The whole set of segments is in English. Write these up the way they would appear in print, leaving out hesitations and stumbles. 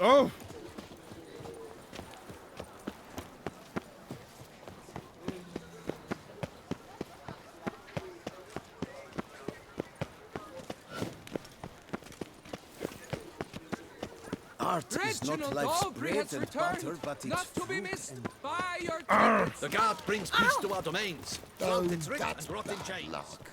Oh! Art is not life's bread and butter, but its not to be fruit missed and... by your trinkets. The guard brings peace to our domains. Planted rich and brought in chains. luck.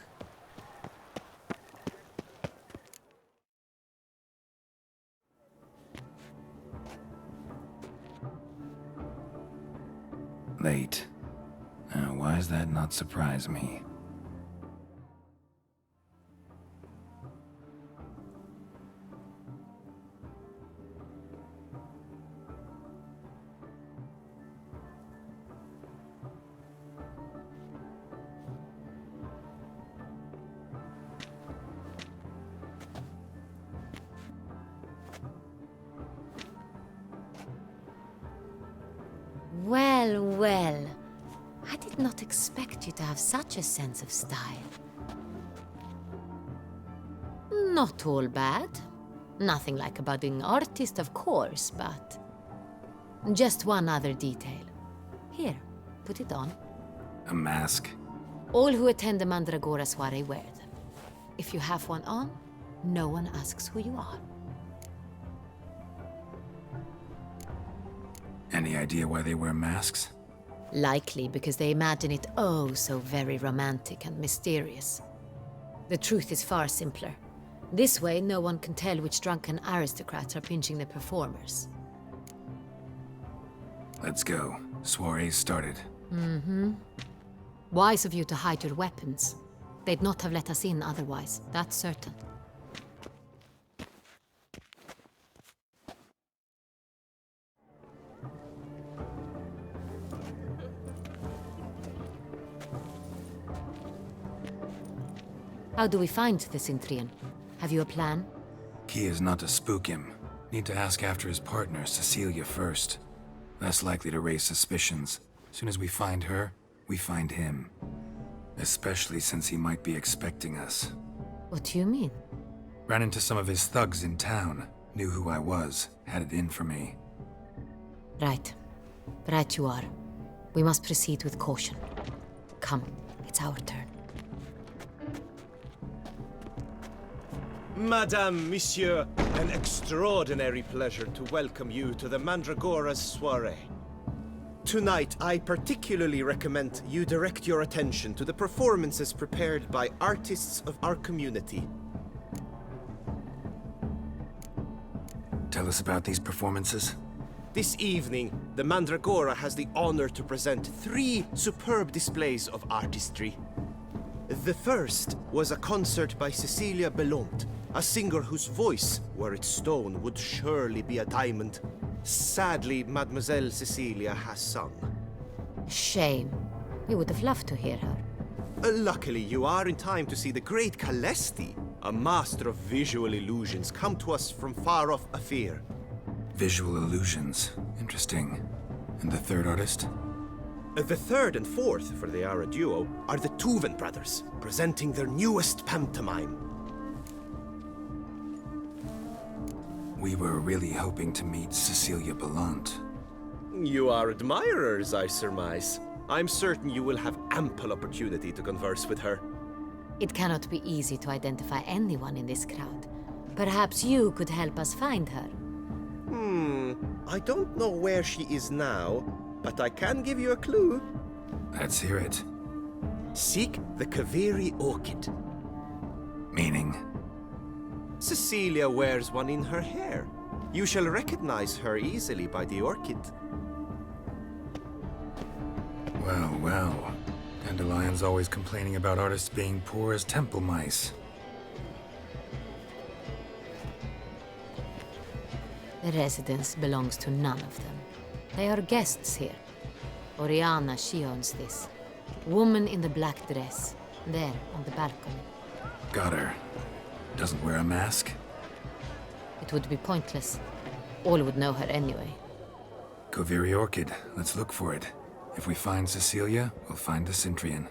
Late. Now, why does that not surprise me? Well, well. I did not expect you to have such a sense of style. Not all bad. Nothing like a budding artist, of course, but... just one other detail. Here, put it on. A mask? All who attend the Mandragora soiree wear them. If you have one on, no one asks who you are. Any idea why they wear masks? Likely because they imagine it oh so very romantic and mysterious. The truth is far simpler. This way, no one can tell which drunken aristocrats are pinching the performers. Let's go. Soiree's started. Mm-hmm. Wise of you to hide your weapons. They'd not have let us in otherwise, that's certain. How do we find the Cintrian? Have you a plan? Key is not to spook him. Need to ask after his partner, Cecilia, first. Less likely to raise suspicions. Soon as we find her, we find him. Especially since he might be expecting us. What do you mean? Ran into some of his thugs in town. Knew who I was. Had it in for me. Right. Right you are. We must proceed with caution. Come, it's our turn. Madame, Monsieur, an extraordinary pleasure to welcome you to the Mandragora's soiree. Tonight, I particularly recommend you direct your attention to the performances prepared by artists of our community. Tell us about these performances. This evening, the Mandragora has the honor to present 3 superb displays of artistry. The first was a concert by Cecilia Belont, a singer whose voice, were it stone, would surely be a diamond. Sadly, Mademoiselle Cecilia has sung. Shame. We would have loved to hear her. Luckily, you are in time to see the great Calesti, a master of visual illusions, come to us from far off Afir. Visual illusions. Interesting. And the third artist? The third and fourth, for they are a duo, are the Tuven brothers, presenting their newest pantomime. We were really hoping to meet Cecilia Belont. You are admirers, I surmise. I'm certain you will have ample opportunity to converse with her. It cannot be easy to identify anyone in this crowd. Perhaps you could help us find her. I don't know where she is now, but I can give you a clue. Let's hear it. Seek the Kaveri orchid. Meaning? Cecilia wears one in her hair. You shall recognize her easily by the orchid. Well, well. Dandelion's always complaining about artists being poor as temple mice. The residence belongs to none of them. They are guests here. Oriana, she owns this. Woman in the black dress. There, on the balcony. Got her. Doesn't wear a mask? It would be pointless. All would know her anyway. Kaveri orchid. Let's look for it. If we find Cecilia, we'll find the Cintrian.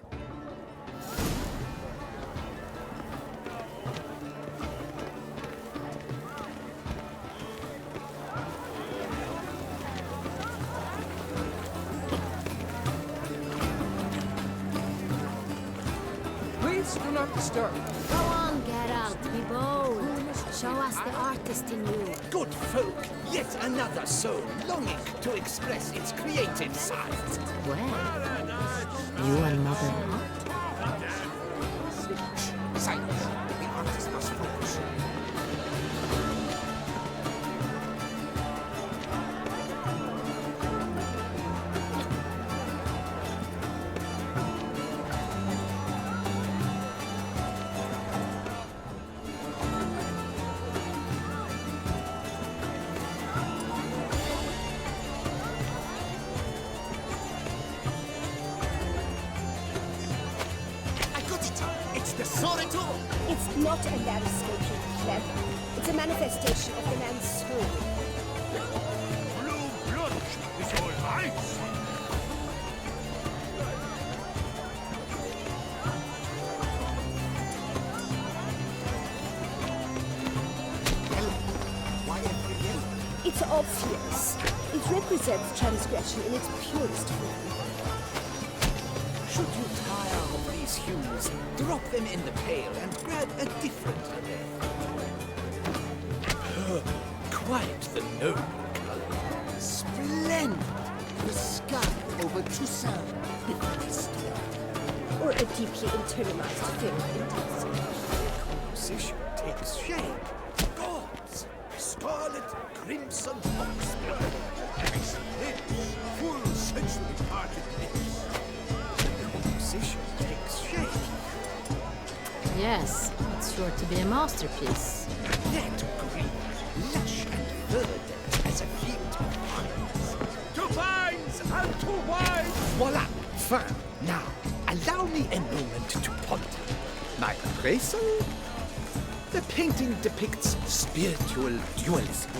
Please, do not disturb. Go on, Geralt, be bold. Show us the artist in you. Good folk, yet another soul longing to express its creative side. Well, you and Mother Art? Silence. The artist must focus. It's not a landscape, you clever. It's a manifestation of the man's soul. Blue blood is all right. Why every yellow? It's obvious. It represents transgression in its purest form. Should you tire of these hues, drop them in the pail and grab a different array. Quite the noble color. Splendid! The sky over Toussaint. Or a deeply internalized fear of intensity. Composition takes shape. Gods, scarlet, crimson, oxblood. Lips, full sensually parted lips. Composition takes shape. Yes, it's sure to be a masterpiece. That green, lush and verdant as a field of vines. To vines and to wine! Voila! Fin! Now, allow me a moment to ponder. My appraisal? The painting depicts spiritual dualism.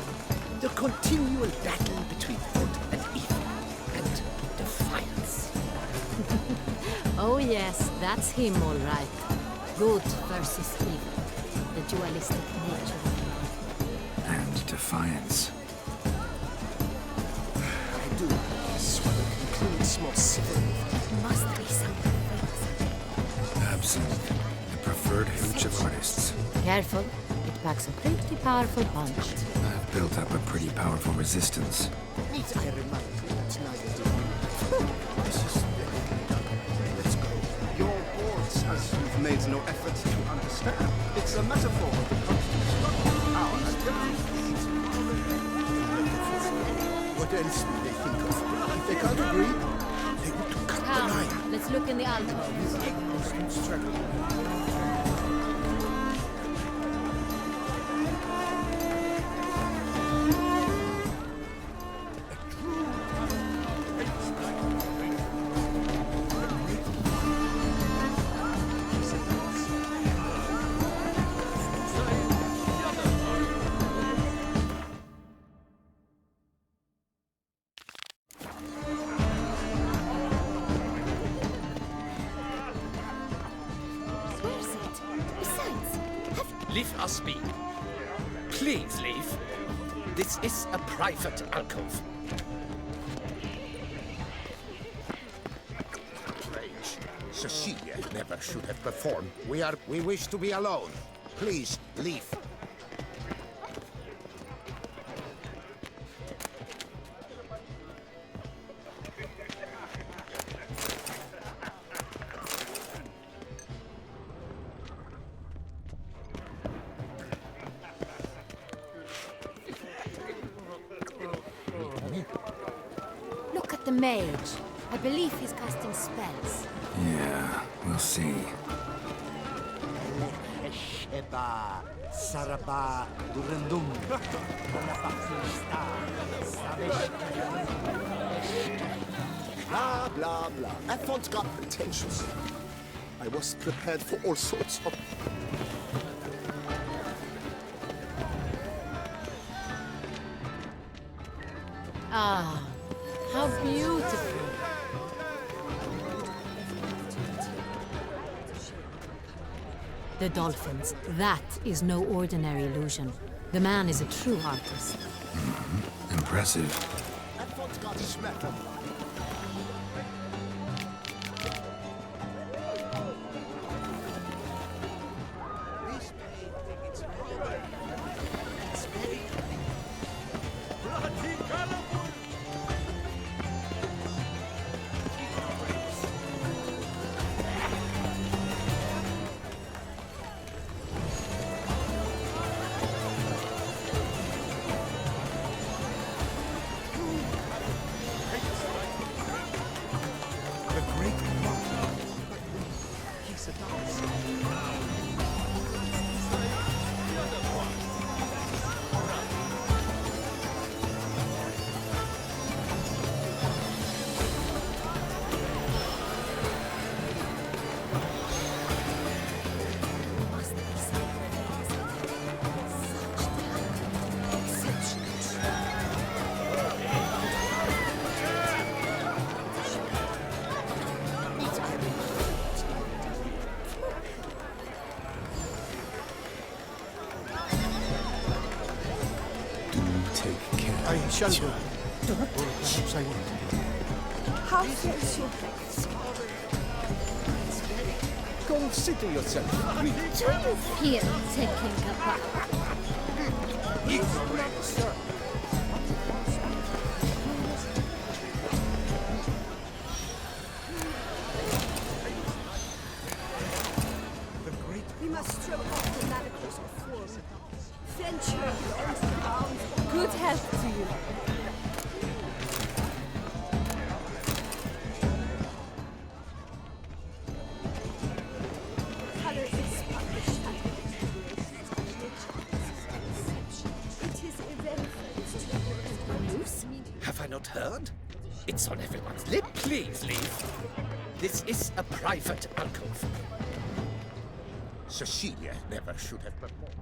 The continual battle between good and evil. And defiance. Oh yes, that's him all right. Good versus evil. The dualistic nature. And defiance. I do. Swallow includes more civil. Must be something famous. Absinthe, the preferred hooch of artists. Careful, it packs a pretty powerful punch. I've built up a pretty powerful resistance. Need I remind you that neither do you. This is splendid. Let's go. Your boards, as you've made no effort to understand. It's a metaphor that comes to struggle our activities. What else will they think of? If they can't agree, they want to cut the line. Come, let's look in the alcoves. Where is it? Besides, Leave us be. Please leave. This is a private alcove. Strange. Cecilia never should have performed. We wish to be alone. Please, leave. Look at the mage. I believe he's casting spells. Yeah, we'll see. Sheba, Saraba, Durandum, blah, blah, blah. I thought got pretentious. I was prepared for all sorts of... Ah, how beautiful. The dolphins. That is no ordinary illusion. The man is a true artist. Impressive. I thought got smacked up. take care. I shall go. Perhaps I won't. How fares your breakfast? Consider yourself. We Do you feel taking a bath? We must throw off the manacles of form. Friendship beyond the bounds. Good health to you. Color is but the shadow. It is irrelevant to use. Have I not heard? It's on everyone's lip. Please leave. This is a private alcove. Cecilia never should have performed.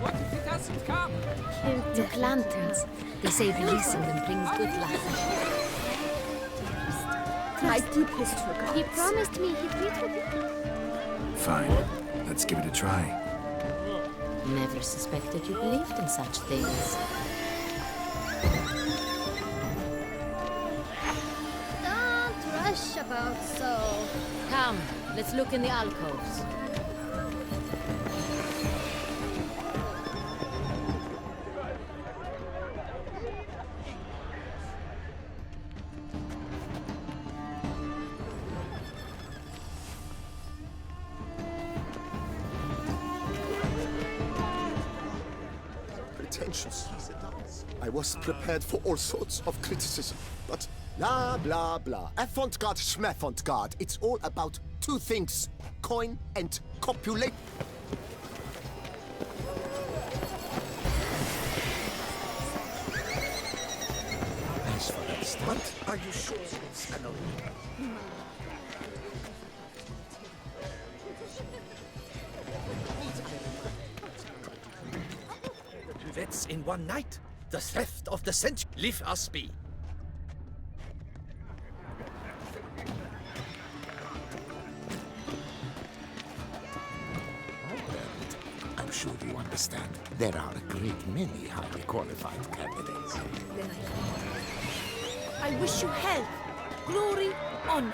What if it hasn't come? The lanterns. They say releasing them brings good luck. My deepest regards. He promised me he'd meet with you. Fine. Let's give it a try. Never suspected you believed in such things. Don't rush about so. Come, let's look in the alcoves. Pretentious. I was prepared for all sorts of criticism, but blah, blah, blah. Avant-garde, schmavant-garde. It's all about two things. Coin and copulate. As for that stunt, are you sure it's an original? That's in one night. The theft of the century. Leave us be. I'm sure you understand. There are a great many highly qualified candidates. I wish you health, glory, honor.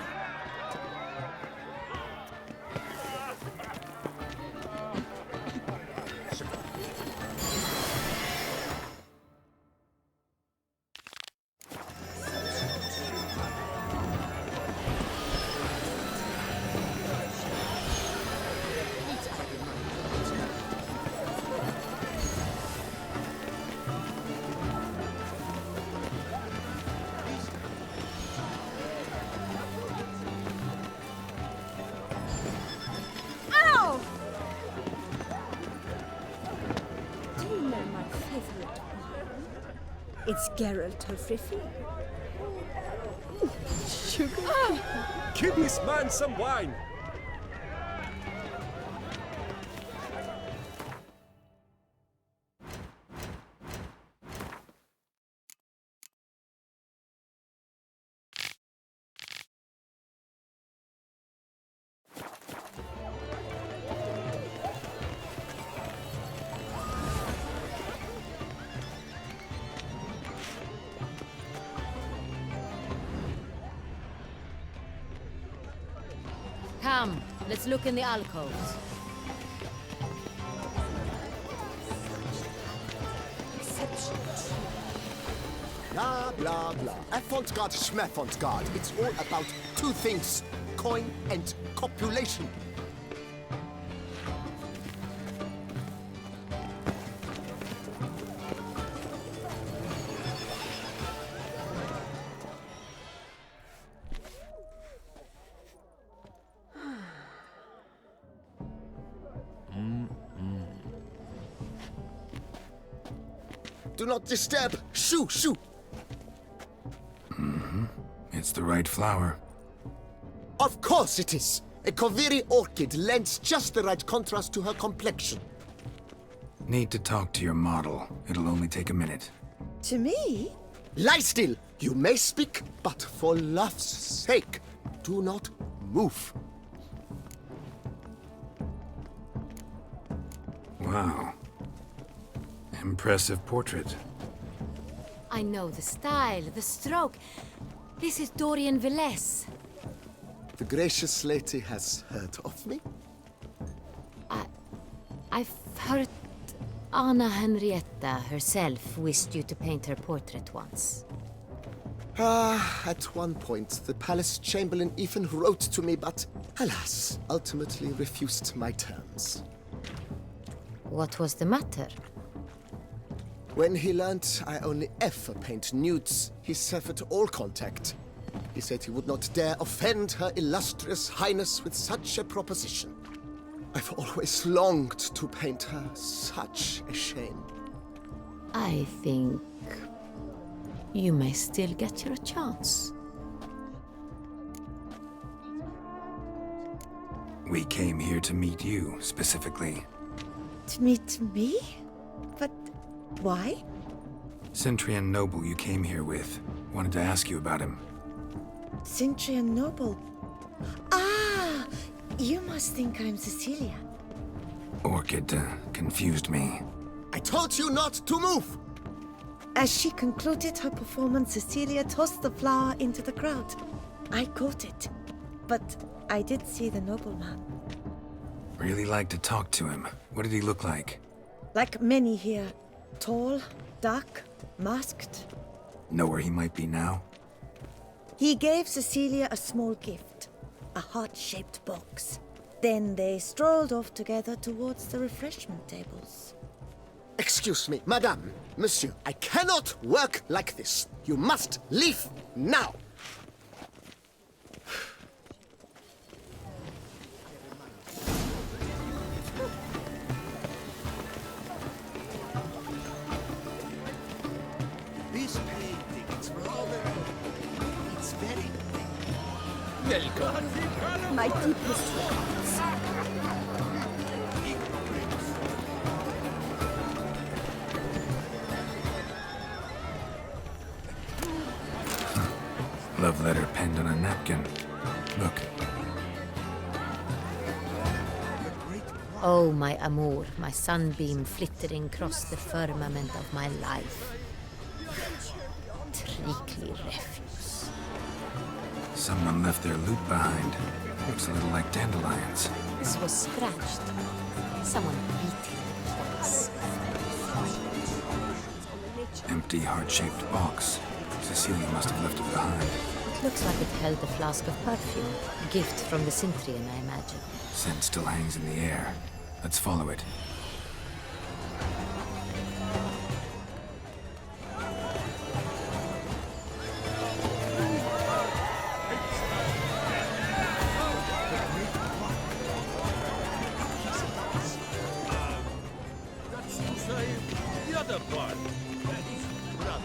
Ow! Do you know my favorite wine? It's Geralt of Rivia. Sugar. Give this man some wine! Come, let's look in the alcoves. Blah, blah, blah. Avant-garde, schmavant-garde. It's all about two things. Coin and copulation. Do not disturb. Shoo, shoo. It's the right flower. Of course it is. A Koviri orchid lends just the right contrast to her complexion. Need to talk to your model. It'll only take a minute. To me? Lie still. You may speak, but for love's sake, do not move. Wow. Impressive portrait. I know the style, the stroke. This is Dorian Velez. The gracious lady has heard of me? I've heard Anna Henrietta herself wished you to paint her portrait once. At one point, the palace chamberlain even wrote to me, but alas, ultimately refused my terms. What was the matter? When he learned I only ever paint nudes, he severed all contact. He said he would not dare offend her illustrious highness with such a proposition. I've always longed to paint her. Such a shame. I think you may still get your chance. We came here to meet you, specifically. To meet me? But why? Cintrian noble you came here with. Wanted to ask you about him. Cintrian noble. Ah! You must think I'm Cecilia. Orchid confused me. I told you not to move! As she concluded her performance, Cecilia tossed the flower into the crowd. I caught it. But I did see the nobleman. Really like to talk to him. What did he look like? Like many here. Tall, dark, masked. Know where he might be now? He gave Cecilia a small gift. A heart-shaped box. Then they strolled off together towards the refreshment tables. Excuse me, madame, monsieur, I cannot work like this. You must leave now. This painting, it's rather... It's very... My deepest regrets. Love letter penned on a napkin. Look. Oh, my amour, my sunbeam flittering across the firmament of my life. Treacly refuse. Someone left their loot behind. Looks a little like dandelions. This was scratched. Someone beat it twice. Empty heart-shaped box. Cecilia must have left it behind. It looks like it held a flask of perfume. A gift from the Cintrian, I imagine. Scent still hangs in the air. Let's follow it. That's Toussaint, the other part. His brother.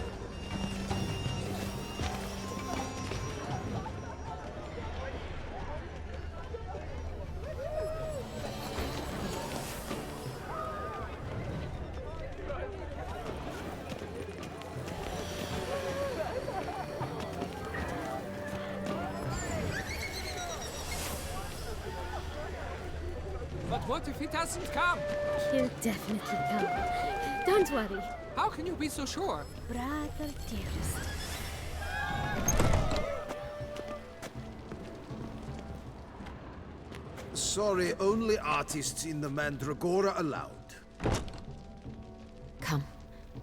But what if he doesn't come? He'll definitely come. Don't worry, How can you be so sure? brother dearest. Sorry, only artists in the Mandragora allowed. Come,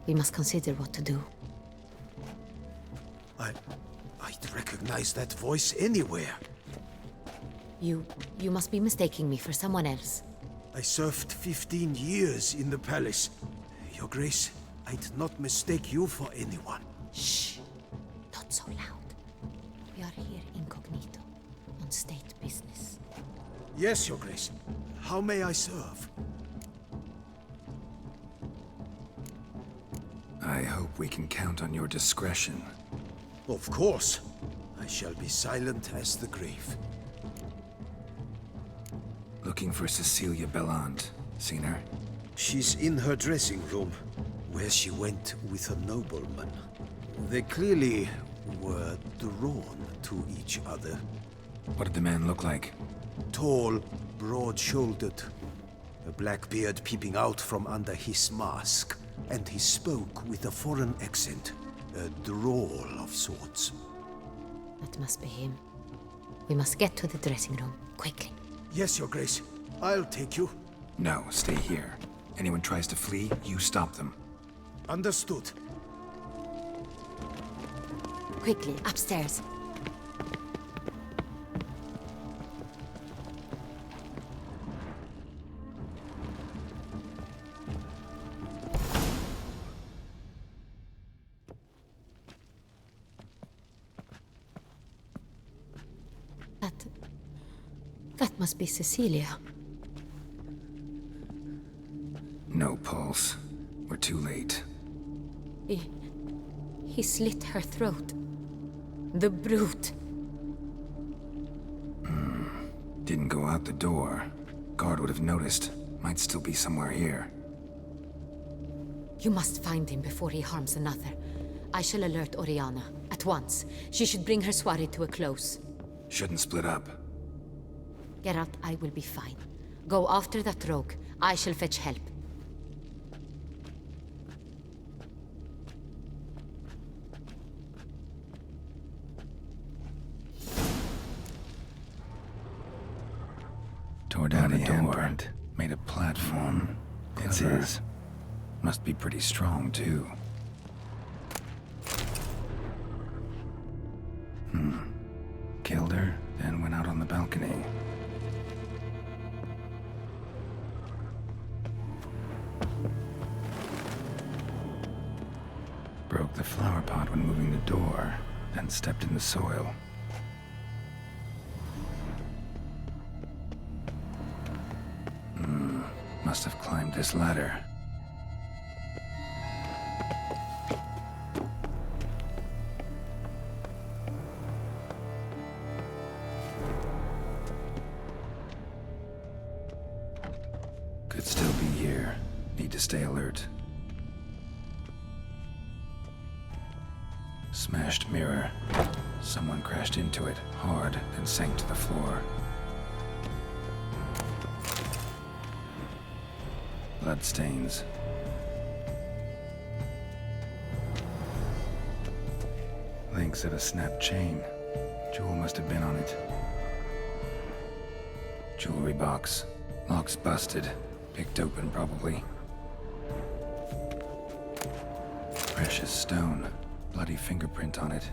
we must consider what to do. I'd recognize that voice anywhere. You must be mistaking me for someone else. I served 15 years in the palace. Your Grace, I'd not mistake you for anyone. Shh! Not so loud. We are here incognito, on state business. Yes, Your Grace. How may I serve? I hope we can count on your discretion. Of course. I shall be silent as the grave. Looking for Cecilia Bellant. Seen her? She's in her dressing room, where she went with a nobleman. They clearly were drawn to each other. What did the man look like? Tall, broad-shouldered, a black beard peeping out from under his mask, and he spoke with a foreign accent, a drawl of sorts. That must be him. We must get to the dressing room, quickly. Yes, Your Grace. I'll take you. No, stay here. Anyone tries to flee, you stop them. Understood. Quickly, upstairs. That must be Cecilia. No pulse. We're too late. He slit her throat. The brute. Didn't go out the door. Guard would have noticed. Might still be somewhere here. You must find him before he harms another. I shall alert Oriana. At once. She should bring her soiree to a close. Shouldn't split up. Geralt, I will be fine. Go after that rogue. I shall fetch help. Tore down the door. Made a platform. It's his. Must be pretty strong, too. Killed her, then went out on the balcony. Broke the flower pot when moving the door, then stepped in the soil. Must have climbed this ladder. Could still be here. Need to stay alert. Smashed mirror. Someone crashed into it hard, then sank to the floor. Bloodstains. Links of a snapped chain. Jewel must have been on it. Jewelry box. Lock's busted. Picked open, probably. Precious stone. Bloody fingerprint on it.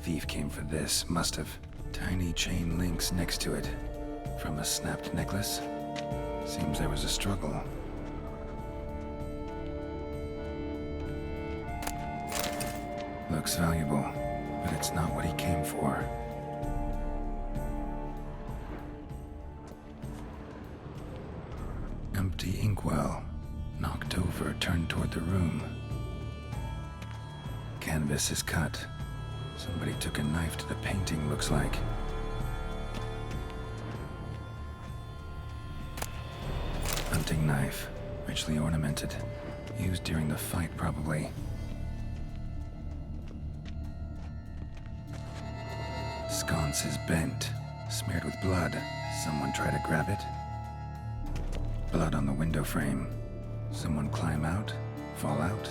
Thief came for this, must have. Tiny chain links next to it. From a snapped necklace? Seems there was a struggle. Looks valuable, but it's not what he came for. Empty inkwell. Knocked over, turned toward the room. Canvas is cut. Somebody took a knife to the painting, looks like. Hunting knife, richly ornamented. Used during the fight, probably. Sconce is bent, smeared with blood. Someone try to grab it. Blood on the window frame. Someone climb out, fall out.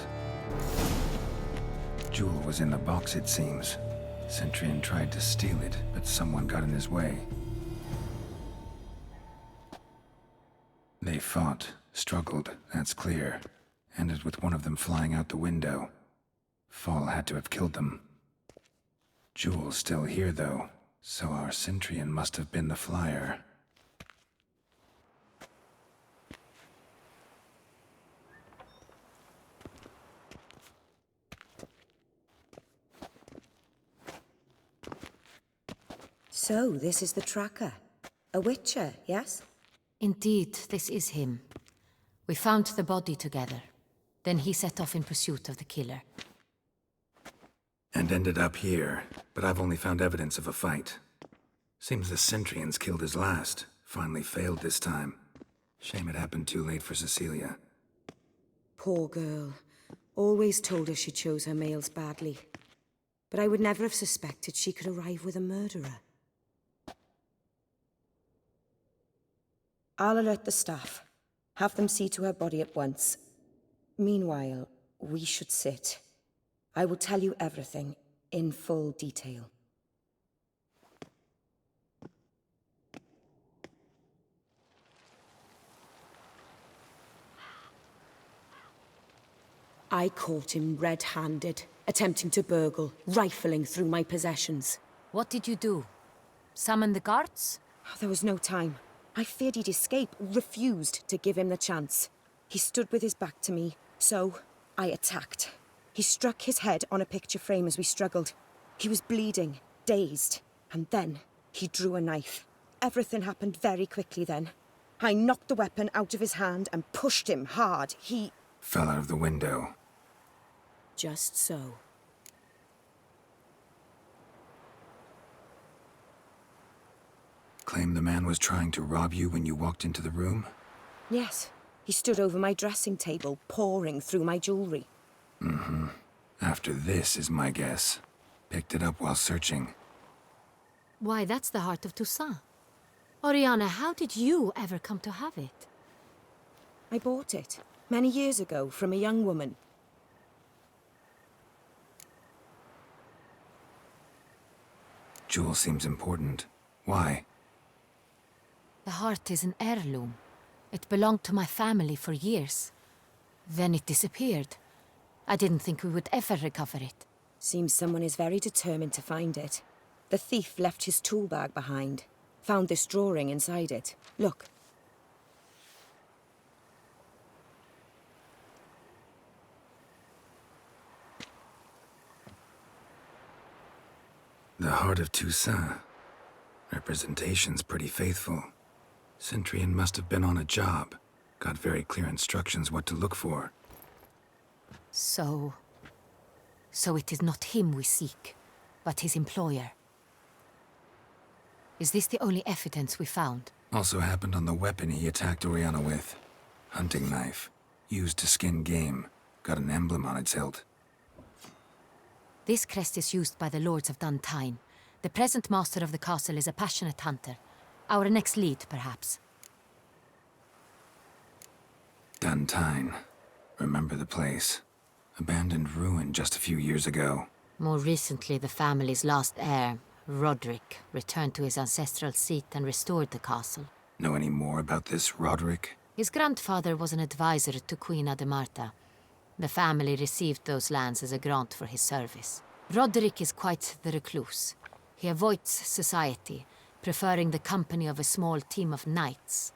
Jewel was in the box, it seems. Centurion tried to steal it, but someone got in his way. They fought, struggled, that's clear. Ended with one of them flying out the window. Fall had to have killed them. Jewel's still here, though, so our Cintrian must have been the flyer. So, this is the tracker. A witcher, yes? Indeed, this is him. We found the body together. Then he set off in pursuit of the killer. And ended up here, but I've only found evidence of a fight. Seems the Centurions killed his last. Finally failed this time. Shame it happened too late for Cecilia. Poor girl. Always told her she chose her males badly. but I would never have suspected she could arrive with a murderer. I'll alert the staff. Have them see to her body at once. Meanwhile, we should sit. I will tell you everything, in full detail. I caught him red-handed, attempting to burgle, rifling through my possessions. What did you do? Summon the guards? There was no time. I feared he'd escape, refused to give him the chance. He stood with his back to me, so I attacked. He struck his head on a picture frame as we struggled. He was bleeding, dazed, and then he drew a knife. Everything happened very quickly then. I knocked the weapon out of his hand and pushed him hard. He fell out of the window. Just so. Claim the man was trying to rob you when you walked into the room? Yes. He stood over my dressing table, pouring through my jewelry. Mm-hmm. After this is my guess. Picked it up while searching. Why, that's the heart of Toussaint. Oriana, how did you ever come to have it? I bought it, many years ago, from a young woman. Jewel seems important. Why? The heart is an heirloom. It belonged to my family for years. Then it disappeared. I didn't think we would ever recover it. Seems someone is very determined to find it. The thief left his tool bag behind. Found this drawing inside it. Look. The heart of Toussaint. Representation's pretty faithful. Cintrian must have been on a job. Got very clear instructions what to look for. So it is not him we seek, but his employer. Is this the only evidence we found? Also happened on the weapon he attacked Oriana with. Hunting knife. Used to skin game. Got an emblem on its hilt. This crest is used by the lords of Duntine. The present master of the castle is a passionate hunter. Our next lead, perhaps. Duntine. Remember the place. Abandoned ruin just a few years ago. More recently, the family's last heir, Roderick, returned to his ancestral seat and restored the castle. Know any more about this Roderick? His grandfather was an advisor to Queen Ademarta. The family received those lands as a grant for his service. Roderick is quite the recluse. He avoids society, preferring the company of a small team of knights,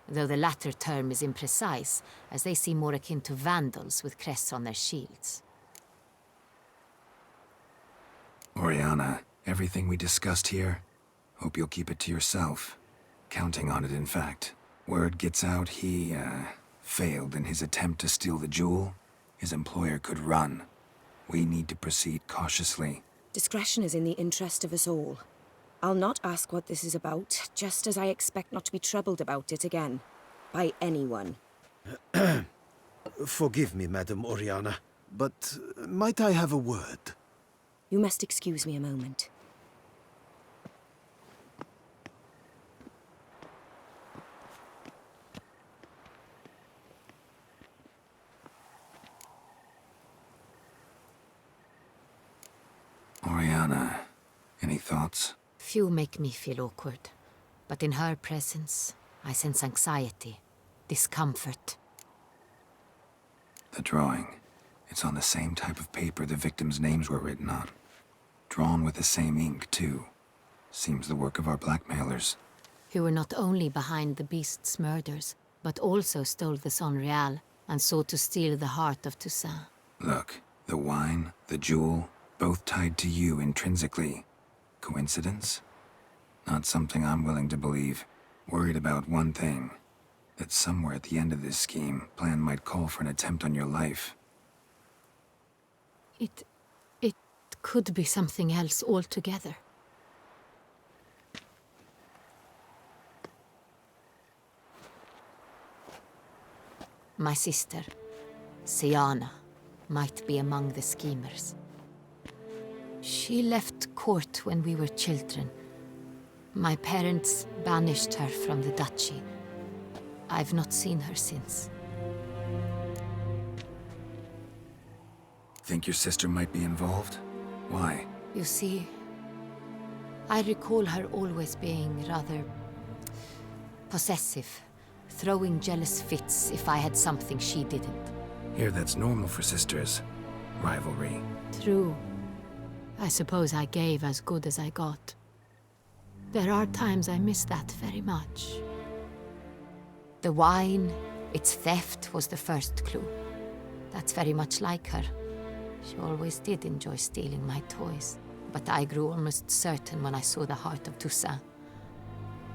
though the latter term is imprecise, as they seem more akin to vandals with crests on their shields. Oriana, everything we discussed here, hope you'll keep it to yourself. Counting on it, in fact. Word gets out he, failed in his attempt to steal the jewel. His employer could run. We need to proceed cautiously. Discretion is in the interest of us all. I'll not ask what this is about, just as I expect not to be troubled about it again. By anyone. Forgive me, Madam Oriana, but might I have a word? You must excuse me a moment. Oriana, any thoughts? Few make me feel awkward, but in her presence, I sense anxiety, discomfort. The drawing. It's on the same type of paper the victims' names were written on. Drawn with the same ink, too. Seems the work of our blackmailers. Who were not only behind the beast's murders, but also stole the Son Real and sought to steal the heart of Toussaint. Look, the wine, the jewel, both tied to you intrinsically. Coincidence? Not something I'm willing to believe. Worried about one thing. That somewhere at the end of this scheme, plan might call for an attempt on your life. It could be something else altogether. My sister, Siana, might be among the schemers. She left court when we were children. My parents banished her from the duchy. I've not seen her since. Think your sister might be involved? Why? You see, I recall her always being rather possessive, throwing jealous fits if I had something she didn't. Here, that's normal for sisters. Rivalry. True. I suppose I gave as good as I got. There are times I miss that very much. The wine, its theft, was the first clue. That's very much like her. She always did enjoy stealing my toys. But I grew almost certain when I saw the heart of Toussaint.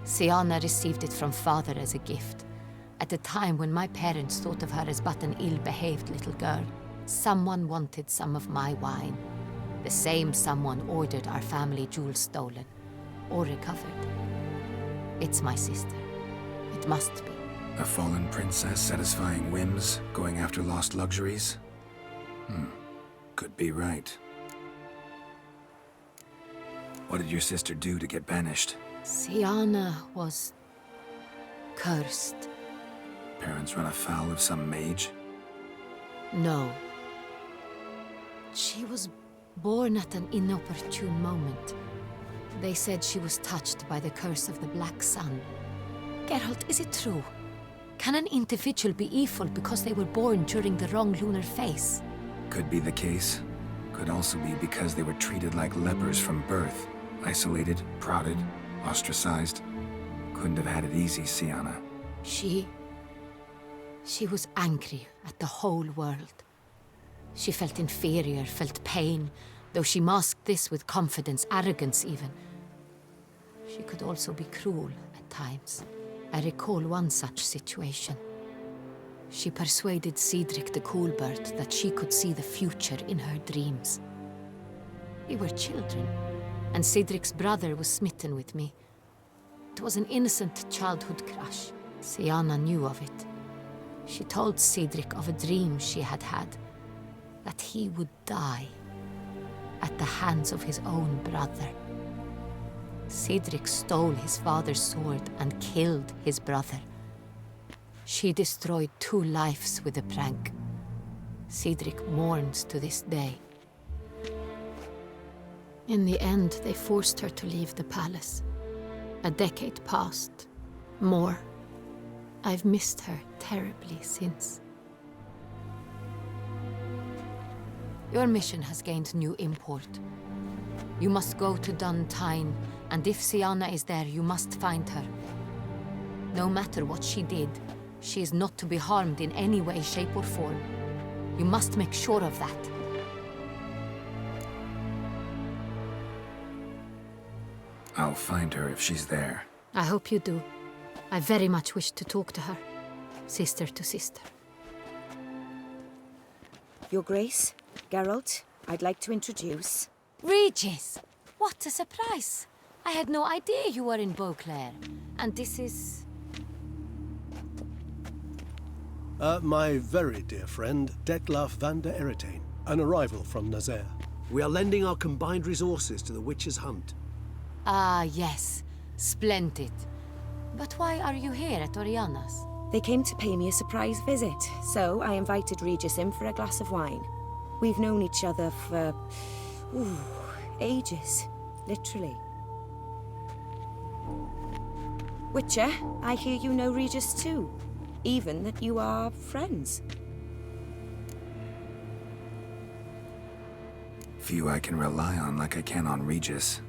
Siana received it from father as a gift. At a time when my parents thought of her as but an ill-behaved little girl, someone wanted some of my wine. The same someone ordered our family jewels stolen, or recovered. It's my sister. It must be. A fallen princess satisfying whims, going after lost luxuries? Could be right. What did your sister do to get banished? Siana was cursed. Parents run afoul of some mage? No. She was born at an inopportune moment. They said she was touched by the curse of the Black Sun. Geralt, is it true? Can an individual be evil because they were born during the wrong lunar phase? Could be the case. Could also be because they were treated like lepers from birth. Isolated, prodded, ostracized. Couldn't have had it easy, Siana. She was angry at the whole world. She felt inferior, felt pain, though she masked this with confidence, arrogance even. She could also be cruel at times. I recall one such situation. She persuaded Cedric the Coolbird that she could see the future in her dreams. We were children, and Cedric's brother was smitten with me. It was an innocent childhood crush. Siana knew of it. She told Cedric of a dream she had had, that he would die at the hands of his own brother. Cedric stole his father's sword and killed his brother. She destroyed 2 lives with a prank. Cedric mourns to this day. In the end, they forced her to leave the palace. A decade passed. More. I've missed her terribly since. Your mission has gained new import. You must go to Duntine, and if Siana is there, you must find her. No matter what she did, she is not to be harmed in any way, shape, or form. You must make sure of that. I'll find her if she's there. I hope you do. I very much wish to talk to her. Sister to sister. Your Grace, Geralt, I'd like to introduce... Regis! What a surprise! I had no idea you were in Beauclair. And this is... My very dear friend, Detlaf van der Eretain, an arrival from Nazaire. We are lending our combined resources to the Witch's Hunt. Ah, yes. Splendid. But why are you here at Oriana's? They came to pay me a surprise visit, so I invited Regis in for a glass of wine. We've known each other for... ages. Literally. Witcher, I hear you know Regis too. Even that you are friends. Few I can rely on like I can on Regis.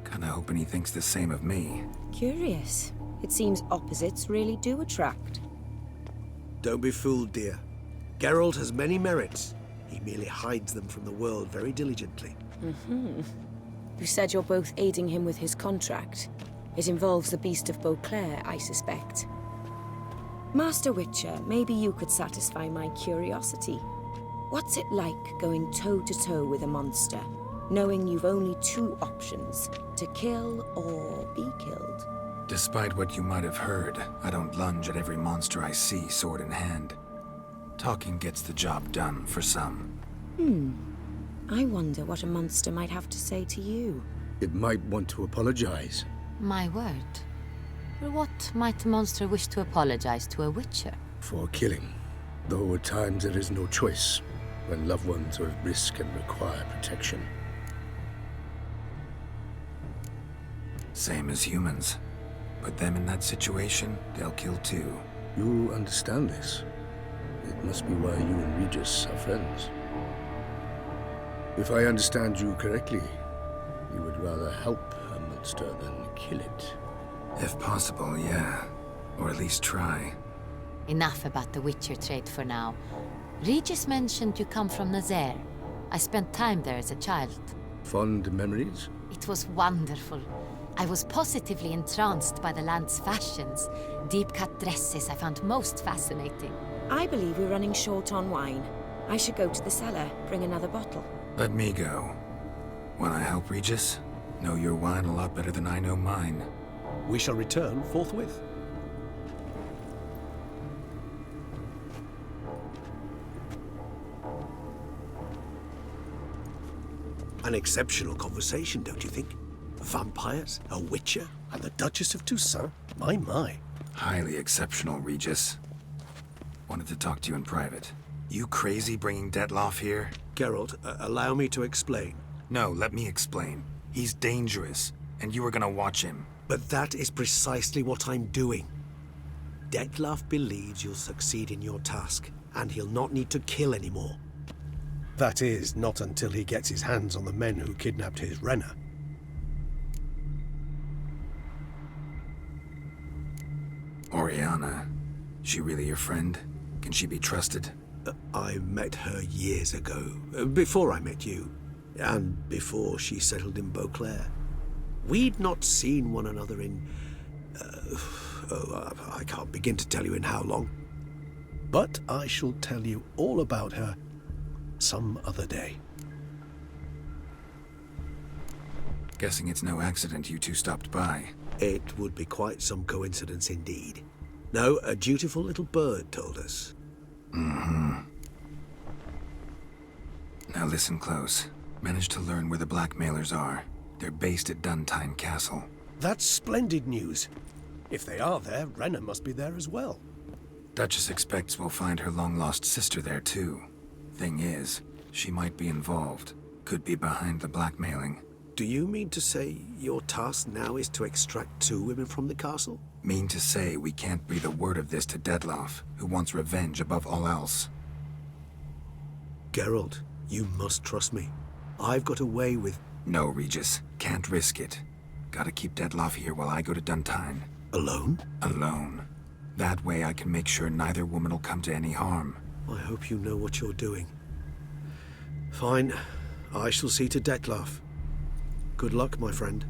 Kinda hoping he thinks the same of me. Curious. It seems opposites really do attract. Don't be fooled, dear. Geralt has many merits. He merely hides them from the world very diligently. You said you're both aiding him with his contract. It involves the Beast of Beauclair, I suspect. Master Witcher, maybe you could satisfy my curiosity. What's it like going toe-to-toe with a monster, knowing you've only 2 options, to kill or be killed? Despite what you might have heard, I don't lunge at every monster I see sword in hand. Talking gets the job done for some. I wonder what a monster might have to say to you. It might want to apologize. My word. For what might a monster wish to apologize to a witcher? For killing. Though at times there is no choice, when loved ones are at risk and require protection. Same as humans. Put them in that situation, they'll kill too. You understand this. It must be why you and Regis are friends. If I understand you correctly, you would rather help a monster than kill it. If possible, yeah. Or at least try. Enough about the witcher trade for now. Regis mentioned you come from Nazaire. I spent time there as a child. Fond memories? It was wonderful. I was positively entranced by the land's fashions. Deep-cut dresses I found most fascinating. I believe we're running short on wine. I should go to the cellar, bring another bottle. Let me go. Wanna help, Regis? Know your wine a lot better than I know mine. We shall return forthwith. An exceptional conversation, don't you think? Vampires, a witcher, and the Duchess of Toussaint? My. Highly exceptional, Regis. Wanted to talk to you in private. You crazy bringing Detloff here? Geralt, allow me to explain. No, let me explain. He's dangerous, and you were gonna watch him. But that is precisely what I'm doing. Detloff believes you'll succeed in your task, and he'll not need to kill anymore. That is, not until he gets his hands on the men who kidnapped his Renner. Oriana. She really your friend? Can she be trusted? I met her years ago, before I met you, and before she settled in Beauclair. We'd not seen one another in... I can't begin to tell you in how long. But I shall tell you all about her some other day. Guessing it's no accident you two stopped by. It would be quite some coincidence indeed. No, a dutiful little bird told us. Mm-hmm. Now listen close. Managed to learn where the blackmailers are. They're based at Duntine Castle. That's splendid news. If they are there, Renner must be there as well. Duchess expects we'll find her long-lost sister there too. Thing is, she might be involved. Could be behind the blackmailing. Do you mean to say your task now is to extract 2 women from the castle? Mean to say we can't breathe a word of this to Detloff, who wants revenge above all else. Geralt, you must trust me. I've got a way with... No, Regis. Can't risk it. Gotta keep Detloff here while I go to Duntine. Alone? Alone. That way I can make sure neither woman will come to any harm. I hope you know what you're doing. Fine. I shall see to Detloff. Good luck, my friend.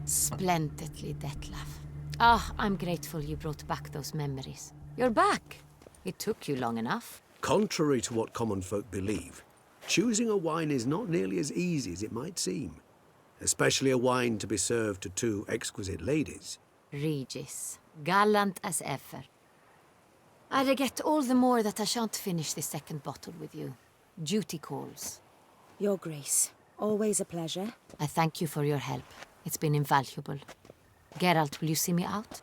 Splendidly, Detlaff. I'm grateful you brought back those memories. You're back. It took you long enough. Contrary to what common folk believe, choosing a wine is not nearly as easy as it might seem. Especially a wine to be served to 2 exquisite ladies. Regis, gallant as ever. I regret all the more that I shan't finish this second bottle with you. Duty calls. Your Grace, always a pleasure. I thank you for your help. It's been invaluable. Geralt, will you see me out?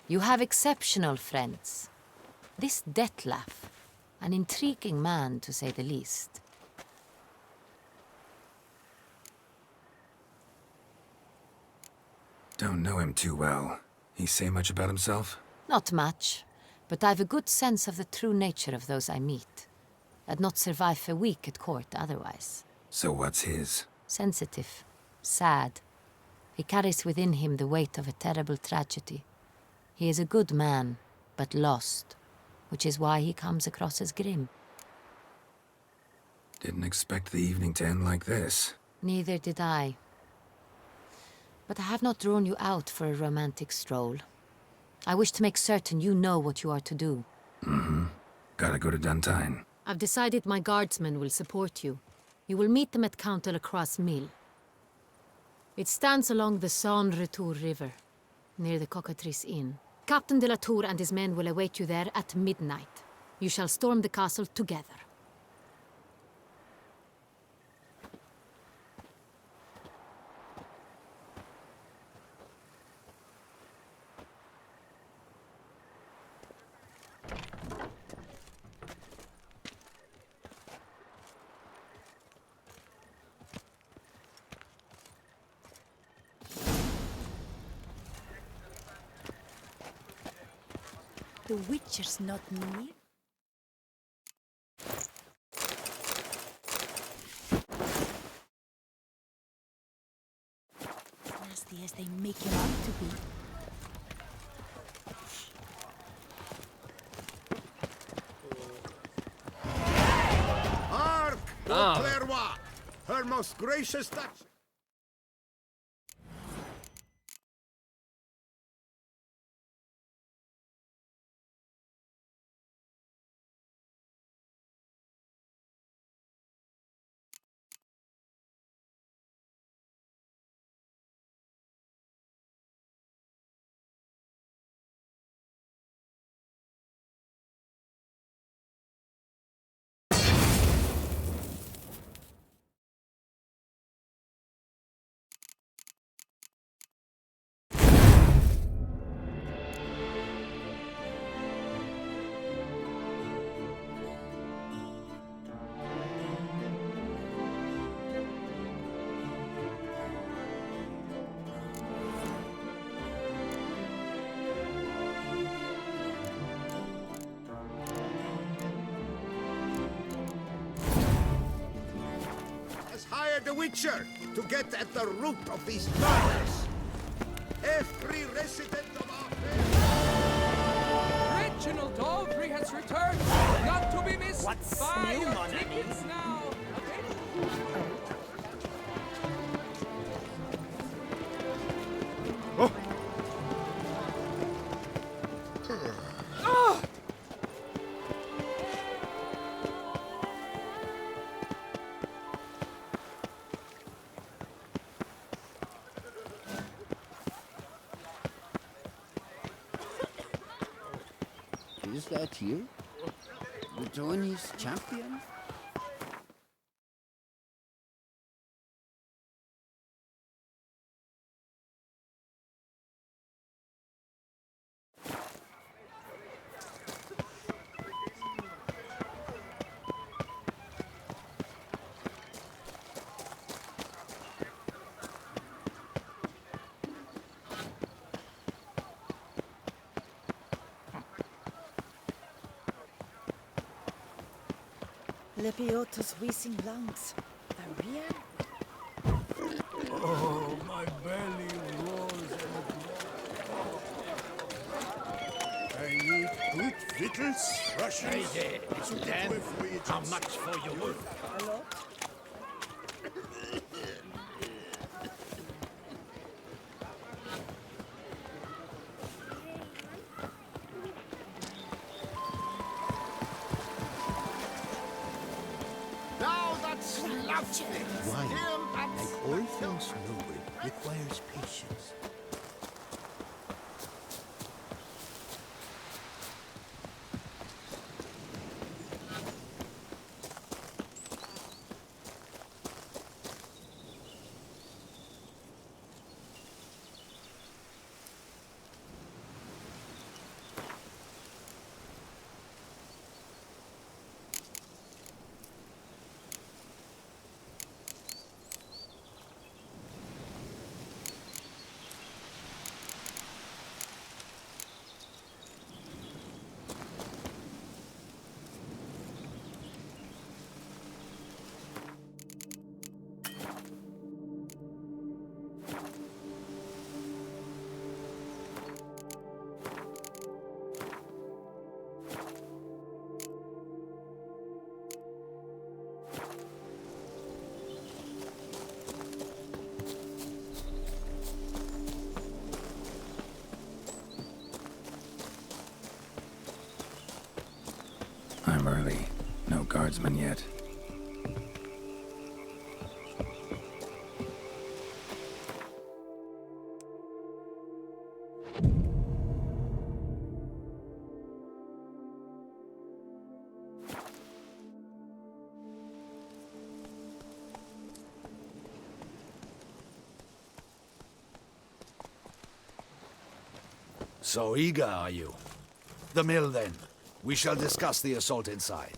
You have exceptional friends. This Detlaff, an intriguing man to say the least. Don't know him too well. He say much about himself? Not much, but I've a good sense of the true nature of those I meet. I'd not survive a week at court otherwise. So what's his? Sensitive, sad. He carries within him the weight of a terrible tragedy. He is a good man, but lost, which is why he comes across as grim. Didn't expect the evening to end like this. Neither did I. But I have not drawn you out for a romantic stroll. I wish to make certain you know what you are to do. Gotta go to Duntine. I've decided my guardsmen will support you. You will meet them at Count de la Croix's mill. It stands along the Saône Retour River, near the Cockatrice Inn. Captain de la Tour and his men will await you there at midnight. You shall storm the castle together. The Witcher's not near. As nasty as they make him out to be. Hark! Clairvoix! Her most gracious touch! The Witcher to get at the root of these murders. Every resident of our fair... Reginald Aubry has returned, not to be missed. What's Buy new, your mon ami? tickets now. Is that you? The Tony's champion? Lepiota's wheezing lungs. Maria? Oh, my belly roars and I eat good victuals, Russians. Hey, Dan, how much for your work? A lot. Wine, like all things noble, requires patience. guardsman yet. So eager, are you? The mill, then. We shall discuss the assault inside.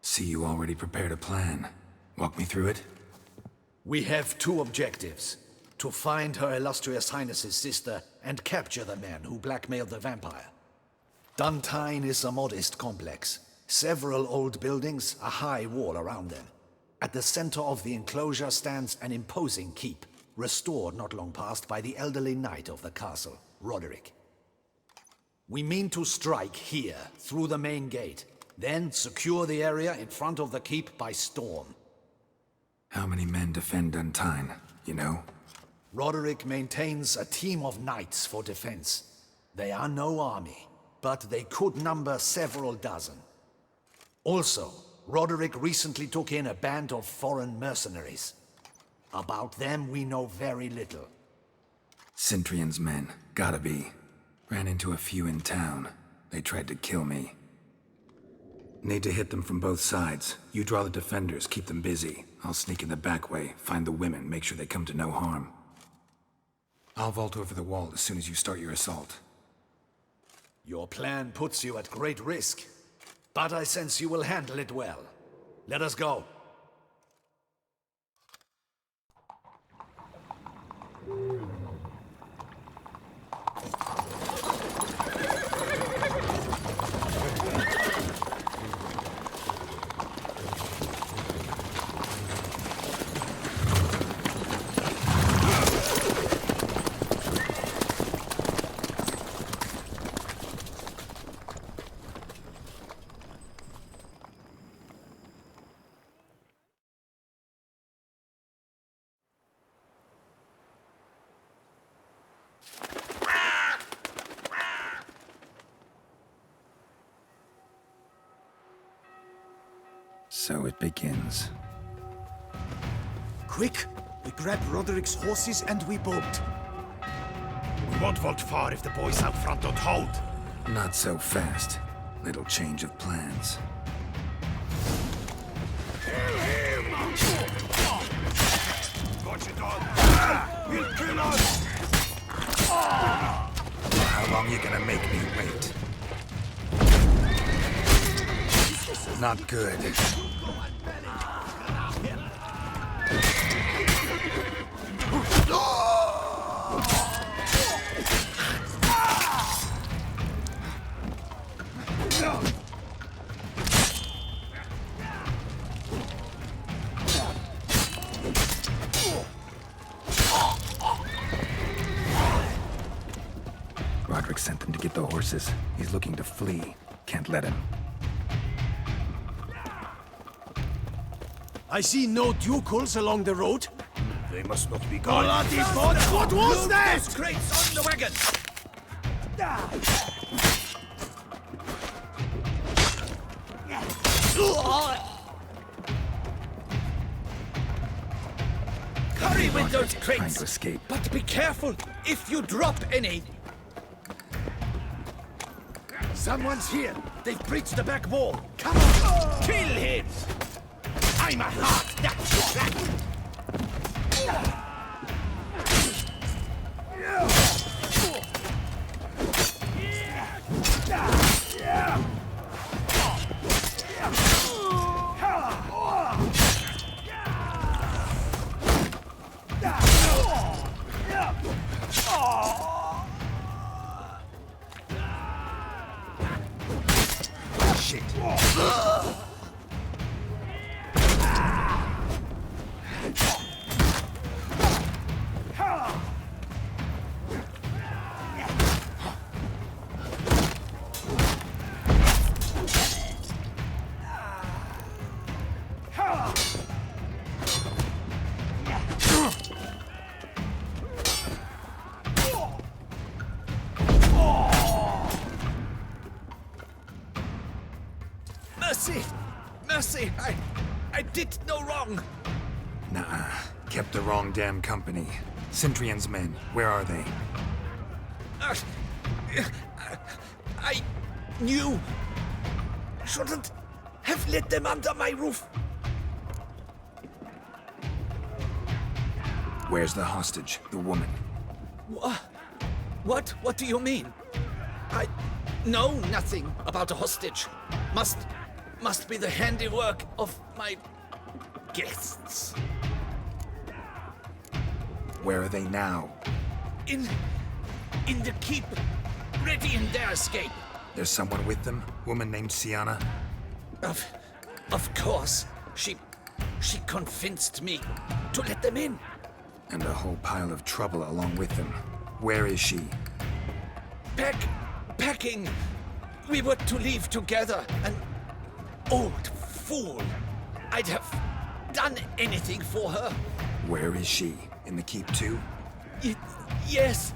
See, you already prepared a plan. Walk me through it. We have two objectives. To find Her Illustrious Highness's sister and capture the man who blackmailed the vampire. Duntine is a modest complex. Several old buildings, a high wall around them. At the center of the enclosure stands an imposing keep, restored not long past by the elderly knight of the castle, Roderick. We mean to strike here, through the main gate, then secure the area in front of the keep by storm. How many men defend Duntine, you know? Roderick maintains a team of knights for defense. They are no army, but they could number several dozen. Also, Roderick recently took in a band of foreign mercenaries. About them we know very little. Cintrian's men, gotta be. Ran into a few in town. They tried to kill me. Need to hit them from both sides. You draw the defenders, keep them busy. I'll sneak in the back way, find the women, make sure they come to no harm. I'll vault over the wall as soon as you start your assault. Your plan puts you at great risk, but I sense you will handle it well. Let us go. So it begins. Quick! We grab Roderick's horses and we bolt. We won't vault far if the boys out front don't hold. Not so fast. Little change of plans. Kill him! Watch it on! He'll kill us! How long you gonna make me wait? Not good. Roderick sent them to get the horses. He's looking to flee. Can't let him. I see no ducals along the road. They must not be gone. What was that? Those crates on the wagon! Hurry with those Trying crates! to escape. But be careful if you drop any! Someone's here! They've breached the back wall! Come on! Kill him! I'm a heart that's trapped! Shit. Mercy! Mercy! I did no wrong! Nah, kept the wrong damn company. Cintrian's men, where are they? I knew. Shouldn't have let them under my roof. Where's the hostage, the woman? What? What do you mean? I know nothing about a hostage. Must be the handiwork of my guests. Where are they now? In the keep, ready in their escape. There's someone with them? Woman named Sienna? Of course. She convinced me to let them in. And a whole pile of trouble along with them. Where is she? Packing. We were to leave together. An old fool. I'd have done anything for her. Where is she? In the keep too? Yes.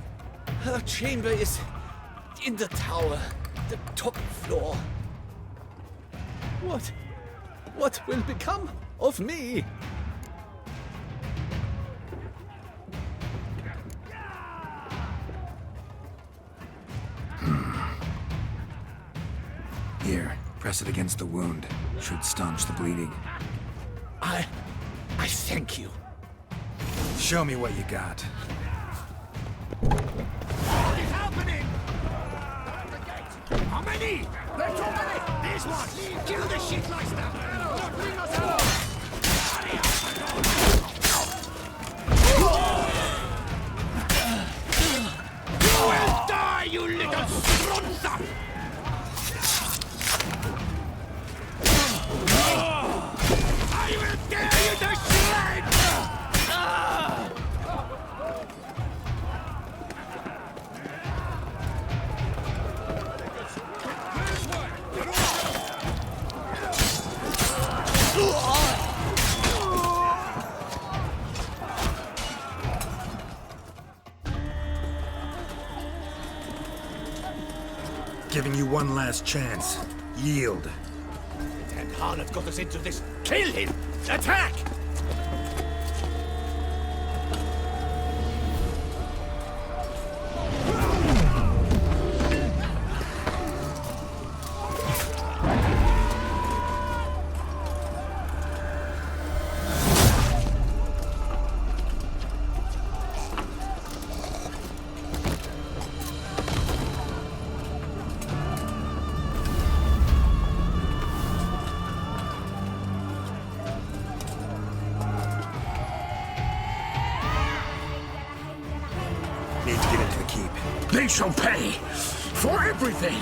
Her chamber is in the tower, the top floor. What will become of me? Here, press it against the wound. Should staunch the bleeding. I thank you. Show me what you got. What is happening? How many? There's too many! There's one! Kill the shit like that! Bring us out! You will die, you little strunza! I will tear you to shreds! Giving you one last chance. Yield. That harlot got us into this. Kill him! Attack! Need to get into the keep. They shall pay for everything!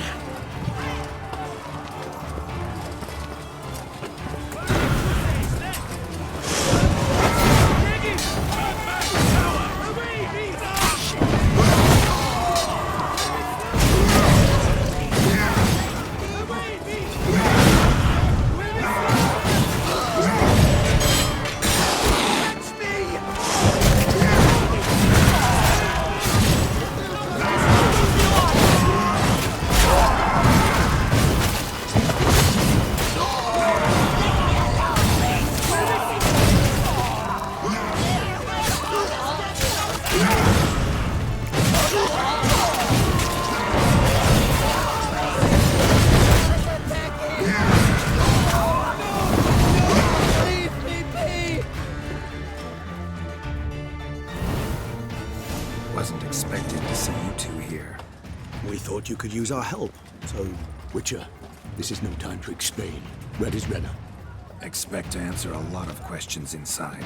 Wasn't expecting to see you two here. We thought you could use our help, so... Witcher, this is no time to explain. Red is redder. Expect to answer a lot of questions inside.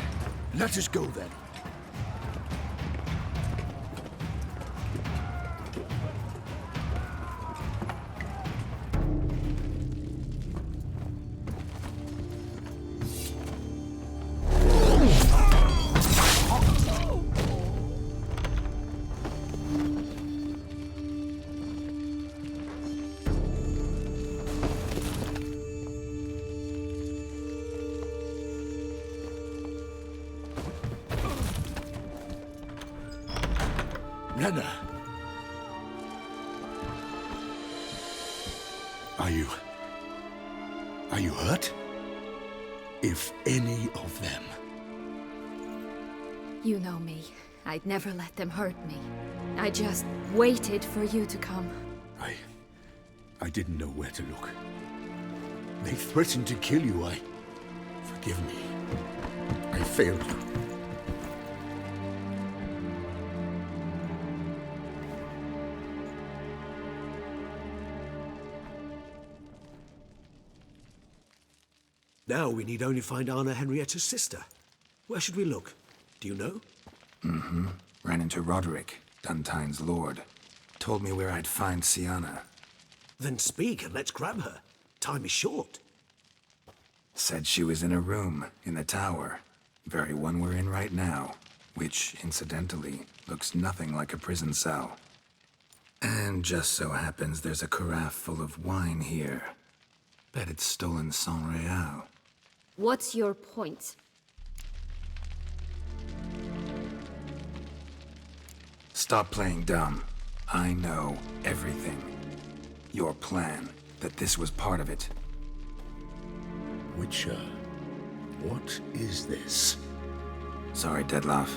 Let us go then. Renna. Are you hurt? If any of them. You know me. I'd never let them hurt me. I just waited for you to come. I didn't know where to look. They threatened to kill you. Forgive me. I failed you. Now we need only find Anna Henrietta's sister. Where should we look? Do you know? Mm-hmm. Ran into Roderick, Duntine's lord. Told me where I'd find Sienna. Then speak and let's grab her. Time is short. Said she was in a room in the tower. Very one we're in right now. Which, incidentally, looks nothing like a prison cell. And just so happens there's a carafe full of wine here. Bet it's stolen San Real. What's your point? Stop playing dumb. I know everything. Your plan, that this was part of it. Witcher, what is this? Sorry, Dettlaff.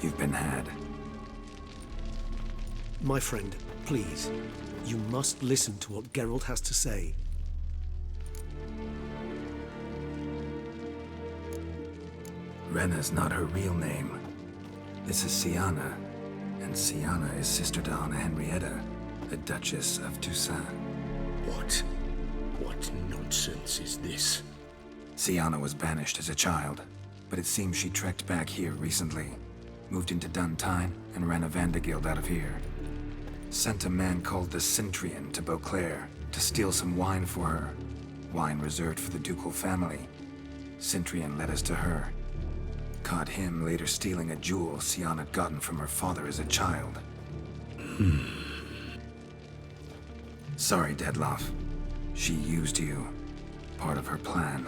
You've been had. My friend, please. You must listen to what Geralt has to say. Rena's not her real name. This is Sienna. And Sienna is sister to Anna Henrietta, the Duchess of Toussaint. What nonsense is this? Sienna was banished as a child, but it seems she trekked back here recently. Moved into Duntine and ran a Vandergild out of here. Sent a man called the Cintrian to Beauclair to steal some wine for her. Wine reserved for the ducal family. Cintrian led us to her. Caught him later stealing a jewel Sienna had gotten from her father as a child. Sorry, Dettlaff. She used you. Part of her plan.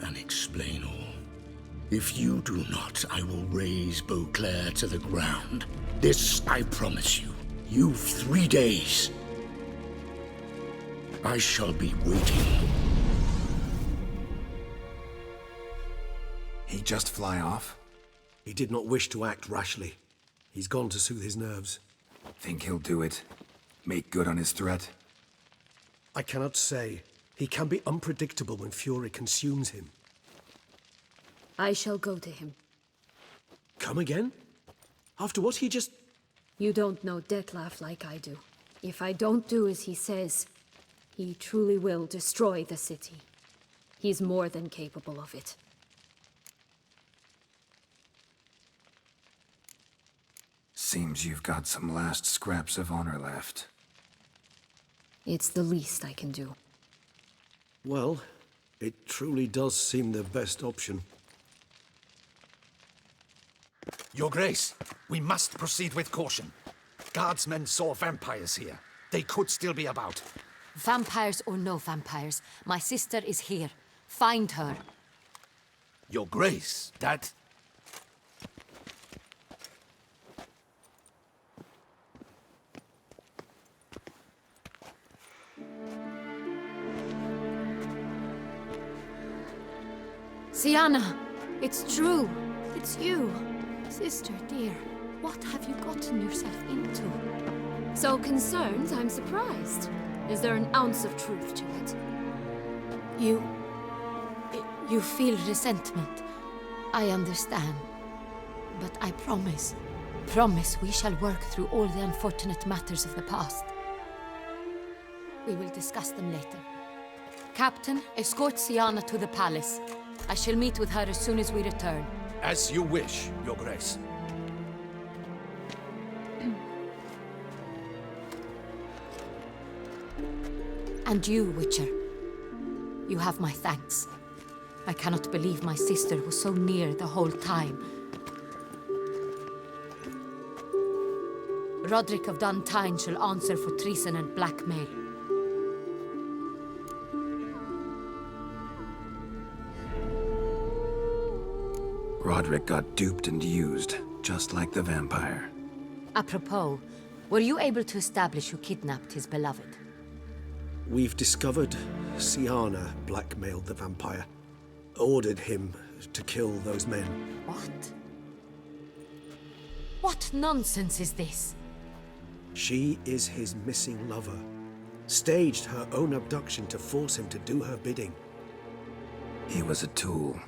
And explain all. If you do not, I will raise Beauclair to the ground. This I promise you. You've 3 days. I shall be waiting. He just fly off? He did not wish to act rashly. He's gone to soothe his nerves. Think he'll do it? Make good on his threat? I cannot say. He can be unpredictable when fury consumes him. I shall go to him. Come again? After what he just... You don't know Dettlaff like I do. If I don't do as he says, he truly will destroy the city. He's more than capable of it. Seems you've got some last scraps of honor left. It's the least I can do. Well, it truly does seem the best option. Your Grace, we must proceed with caution. Guardsmen saw vampires here. They could still be about. Vampires or no vampires, my sister is here. Find her. Your Grace, that... Sienna, it's true. It's you. Sister, dear, what have you gotten yourself into? So concerned, I'm surprised. Is there an ounce of truth to it? You feel resentment. I understand. But I promise we shall work through all the unfortunate matters of the past. We will discuss them later. Captain, escort Sienna to the palace. I shall meet with her as soon as we return. As you wish, Your Grace. And you, Witcher. You have my thanks. I cannot believe my sister was so near the whole time. Roderick of Duntine shall answer for treason and blackmail. Roderick got duped and used, just like the vampire. Apropos, were you able to establish who kidnapped his beloved? We've discovered Siana blackmailed the vampire. Ordered him to kill those men. What? What nonsense is this? She is his missing lover. Staged her own abduction to force him to do her bidding. He was a tool.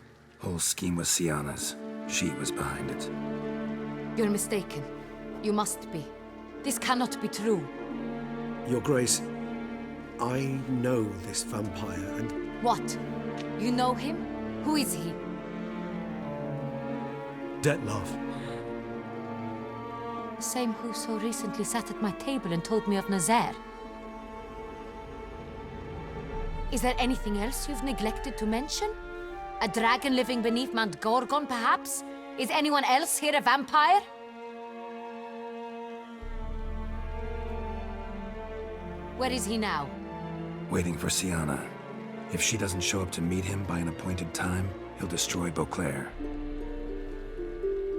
Whole scheme was Siana's. She was behind it. You're mistaken. You must be. This cannot be true. Your Grace, I know this vampire and... What? You know him? Who is he? Detlef. The same who so recently sat at my table and told me of Nazaire. Is there anything else you've neglected to mention? A dragon living beneath Mount Gorgon, perhaps? Is anyone else here a vampire? Where is he now? Waiting for Siana. If she doesn't show up to meet him by an appointed time, he'll destroy Beauclair.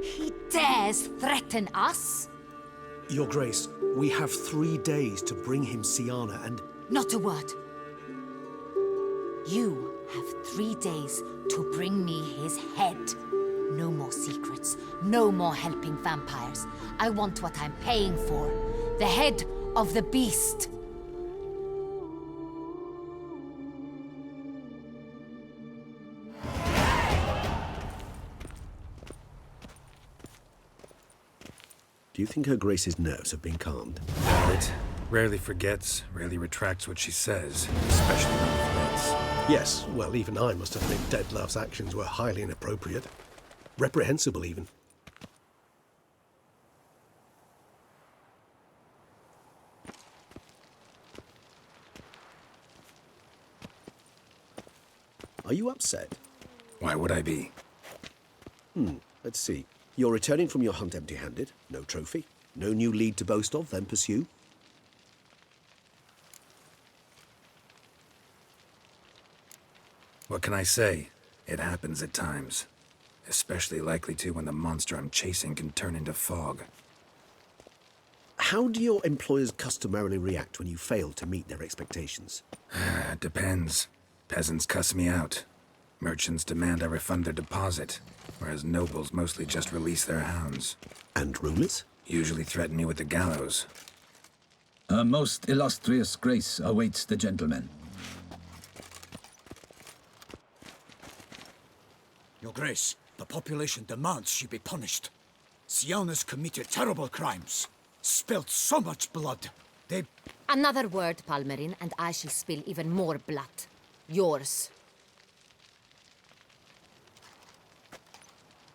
He dares threaten us? Your Grace, we have 3 days to bring him Siana and... Not a word. You have 3 days to bring me his head. No more secrets. No more helping vampires. I want what I'm paying for. The head of the beast. Do you think Her Grace's nerves have been calmed? It rarely forgets, rarely retracts what she says, especially when it offends. Yes, well, even I must admit Detlef's actions were highly inappropriate. Reprehensible, even. Are you upset? Why would I be? Let's see. You're returning from your hunt empty-handed. No trophy. No new lead to boast of, then pursue. What can I say? It happens at times. Especially likely to when the monster I'm chasing can turn into fog. How do your employers customarily react when you fail to meet their expectations? It depends. Peasants cuss me out. Merchants demand I refund their deposit, whereas nobles mostly just release their hounds. And rulers? Usually threaten me with the gallows. A most illustrious grace awaits the gentleman. Your Grace, the population demands she be punished. Siana's committed terrible crimes. Spilt so much blood. They... Another word, Palmerin, and I shall spill even more blood. Yours.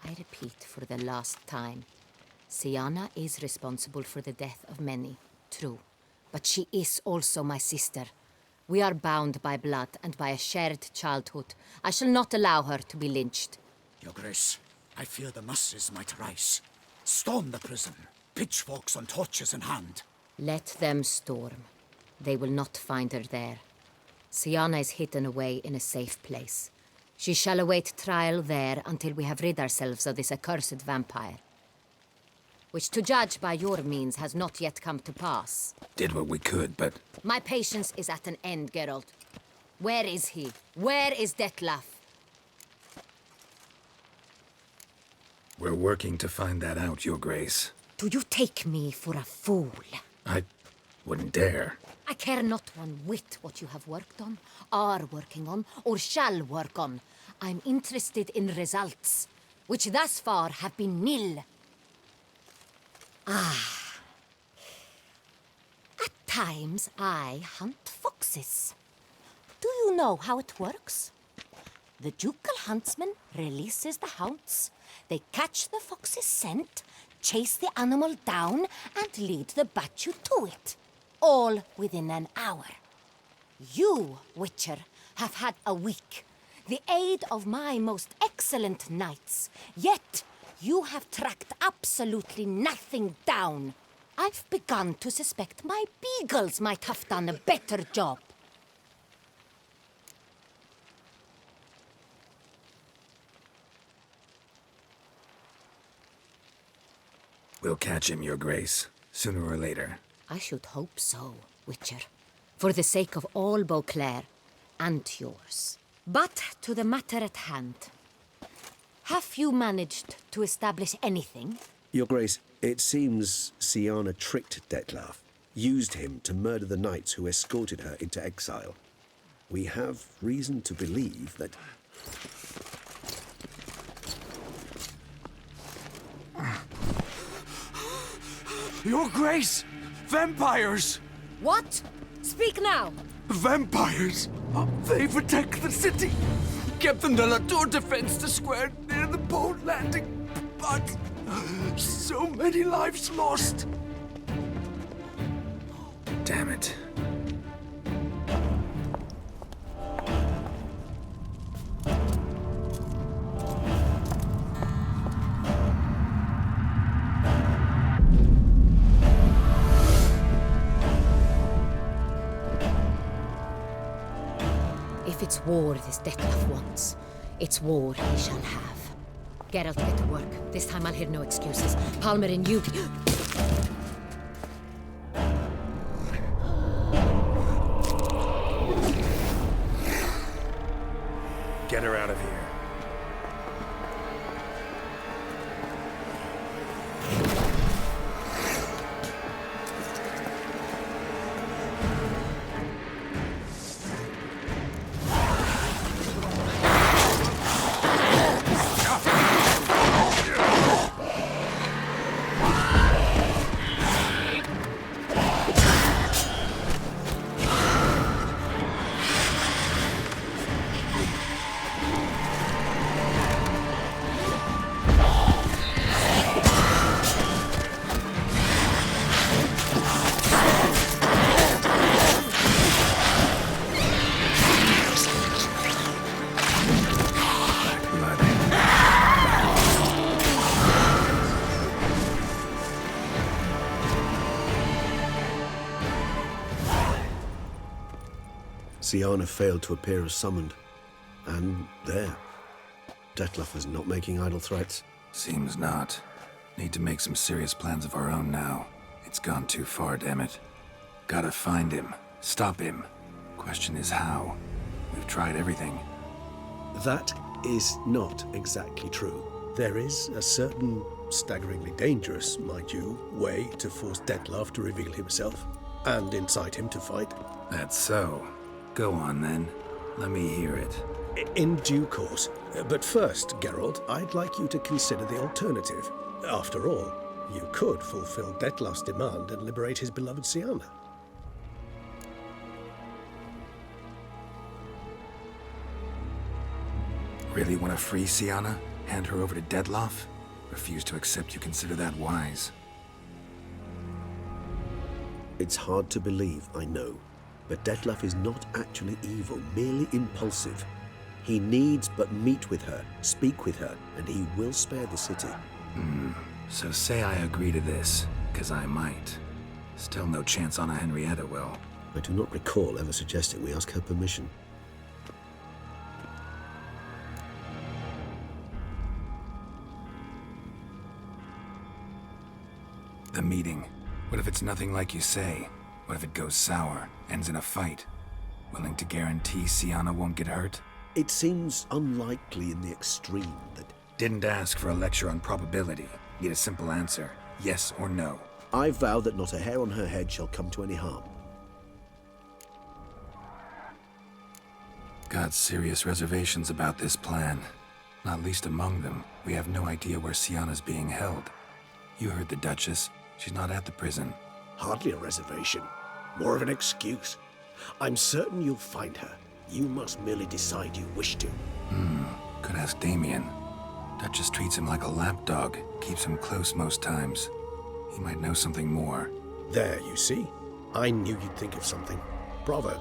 I repeat for the last time. Siana is responsible for the death of many, true. But she is also my sister. We are bound by blood and by a shared childhood. I shall not allow her to be lynched. Your Grace, I fear the masses might rise. Storm the prison, pitchforks and torches in hand. Let them storm. They will not find her there. Siana is hidden away in a safe place. She shall await trial there until we have rid ourselves of this accursed vampire. Which, to judge by your means, has not yet come to pass. Did what we could, but... My patience is at an end, Geralt. Where is he? Where is Detlef? We're working to find that out, Your Grace. Do you take me for a fool? I wouldn't dare. I care not one whit what you have worked on, are working on, or shall work on. I'm interested in results, which thus far have been nil. At times, I hunt foxes. Do you know how it works? The ducal huntsman releases the hounds. They catch the fox's scent, chase the animal down, and lead the battue to it. All within an hour. You, Witcher, have had a week. The aid of my most excellent knights. Yet, you have tracked absolutely nothing down. I've begun to suspect my beagles might have done a better job. We'll catch him, Your Grace, sooner or later. I should hope so, Witcher. For the sake of all Beauclair and yours. But to the matter at hand. Have you managed to establish anything? Your Grace, it seems Siana tricked Detlaf, used him to murder the knights who escorted her into exile. We have reason to believe that... Your Grace! Vampires! What? Speak now! Vampires! They protect the city! Captain de la Tour defends the square near the boat landing, but so many lives lost! Damn it. If it's war this Detlaf wants, it's war he shall have. Geralt, get to work. This time I'll hear no excuses. Palmer and you... Get her out of here. Siana failed to appear as summoned. And there. Detlaf is not making idle threats. Seems not. Need to make some serious plans of our own now. It's gone too far, damn it. Gotta find him. Stop him. Question is how. We've tried everything. That is not exactly true. There is a certain, staggeringly dangerous, mind you, way to force Detlaf to reveal himself, and incite him to fight. That's so. Go on, then. Let me hear it. In due course. But first, Geralt, I'd like you to consider the alternative. After all, you could fulfill Detlaf's demand and liberate his beloved Siana. Really want to free Siana? Hand her over to Detlaf? Refuse to accept you consider that wise. It's hard to believe, I know. But Detlaf is not actually evil, merely impulsive. He needs but meet with her, speak with her, and he will spare the city. So say I agree to this, 'cause I might. Still no chance Anna Henrietta will. I do not recall ever suggesting we ask her permission. The meeting. What if it's nothing like you say? What if it goes sour, ends in a fight? Willing to guarantee Siana won't get hurt? It seems unlikely in the extreme that... Didn't ask for a lecture on probability. Need a simple answer. Yes or no. I vow that not a hair on her head shall come to any harm. Got serious reservations about this plan. Not least among them, we have no idea where Siana's being held. You heard the Duchess. She's not at the prison. Hardly a reservation. More of an excuse. I'm certain you'll find her. You must merely decide you wish to. Could ask Damien. Duchess treats him like a lapdog. Keeps him close most times. He might know something more. There, you see? I knew you'd think of something. Bravo.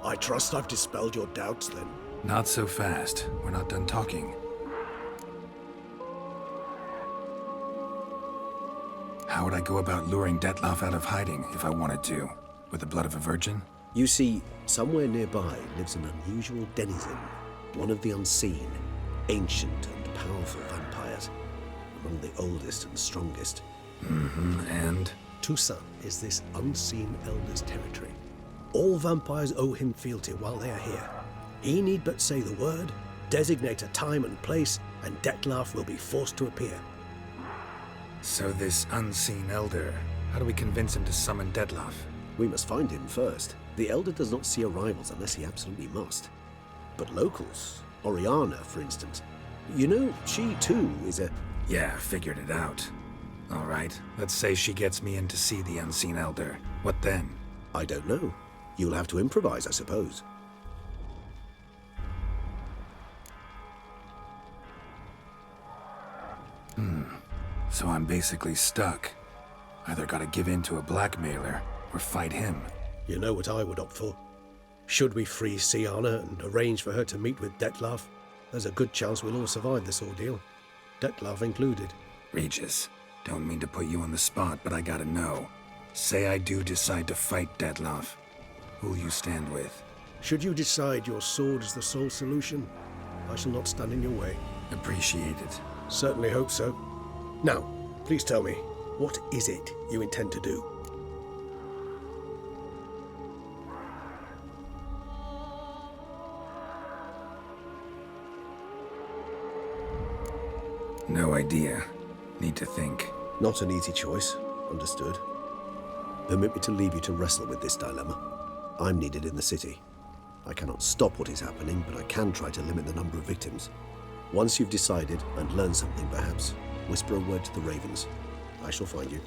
I trust I've dispelled your doubts, then. Not so fast. We're not done talking. How would I go about luring Detloff out of hiding if I wanted to? With the blood of a virgin? You see, somewhere nearby lives an unusual denizen, one of the unseen, ancient and powerful vampires, among the oldest and strongest. And? Toussaint is this unseen elder's territory. All vampires owe him fealty while they are here. He need but say the word, designate a time and place, and Detloff will be forced to appear. So this unseen elder, how do we convince him to summon Detloff? We must find him first. The elder does not see arrivals unless he absolutely must. But locals, Oriana, for instance, you know, she too is a... Yeah, figured it out. All right, let's say she gets me in to see the unseen elder. What then? I don't know. You'll have to improvise, I suppose. So I'm basically stuck. Either gotta give in to a blackmailer, or fight him. You know what I would opt for. Should we free Siana and arrange for her to meet with Detloff, there's a good chance we'll all survive this ordeal. Detloff included. Regis, don't mean to put you on the spot, but I gotta know. Say I do decide to fight Detloff. Who'll you stand with? Should you decide your sword is the sole solution, I shall not stand in your way. Appreciate it. Certainly hope so. Now, please tell me, what is it you intend to do? No idea. Need to think. Not an easy choice. Understood. Permit me to leave you to wrestle with this dilemma. I'm needed in the city. I cannot stop what is happening, but I can try to limit the number of victims. Once you've decided and learned something, perhaps, whisper a word to the ravens. I shall find you.